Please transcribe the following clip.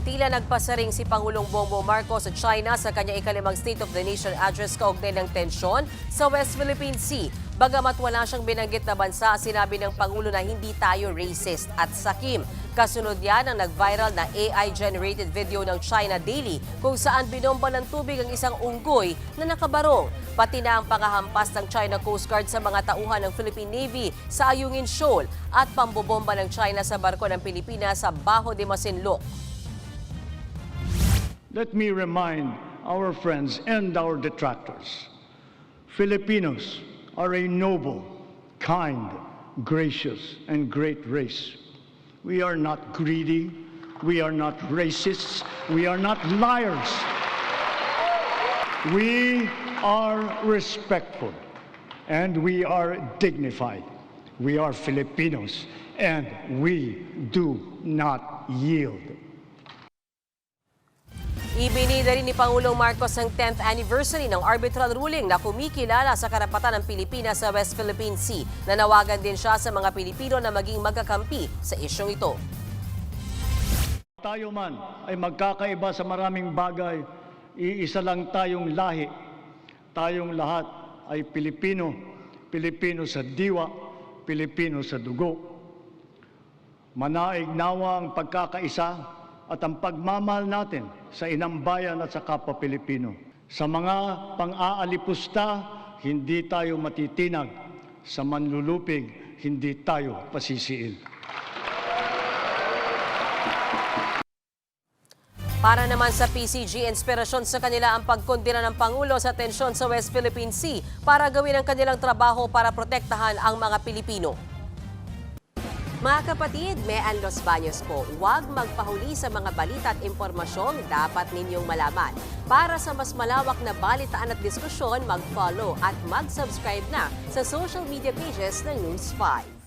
Tila nagpasaring si Pangulong Bongbong Marcos sa China sa kanyang ikalimang State of the Nation address kaugnay ng tensyon sa West Philippine Sea. Bagamat wala siyang binanggit na bansa, sinabi ng Pangulo na hindi tayo racist at sakim. Kasunod yan ang nag-viral na AI-generated video ng China Daily kung saan binomba ng tubig ang isang unggoy na nakabarong. Pati na ang panghahampas ng China Coast Guard sa mga tauhan ng Philippine Navy sa Ayungin Shoal at pambobomba ng China sa barko ng Pilipinas sa Bajo de Masinloc. Let me remind our friends and our detractors, Filipinos are a noble, kind, gracious, and great race. We are not greedy, we are not racists, we are not liars. We are respectful, and we are dignified. We are Filipinos, and we do not yield. Ibinida rin ni Pangulong Marcos ang 10th anniversary ng arbitral ruling na kumikilala sa karapatan ng Pilipinas sa West Philippine Sea. Nanawagan din siya sa mga Pilipino na maging magkakampi sa isyong ito. Tayo man ay magkakaiba sa maraming bagay, iisa lang tayong lahi. Tayong lahat ay Pilipino, Pilipino sa diwa, Pilipino sa dugo. Manaig nawa ang pagkakaisa at ang pagmamahal natin sa inang bayan at sa kapwa Pilipino. Sa mga pang-aalipusta, hindi tayo matitinag. Sa manlulupig, hindi tayo pasisiil. Para naman sa PCG, inspirasyon sa kanila ang pagkondena ng Pangulo sa tensyon sa West Philippine Sea para gawin ang kanilang trabaho para protektahan ang mga Pilipino. Mga kapatid, Mean Los Baños po, huwag magpahuli sa mga balita at impormasyong dapat ninyong malaman. Para sa mas malawak na balitaan at diskusyon, mag-follow at mag-subscribe na sa social media pages ng News 5.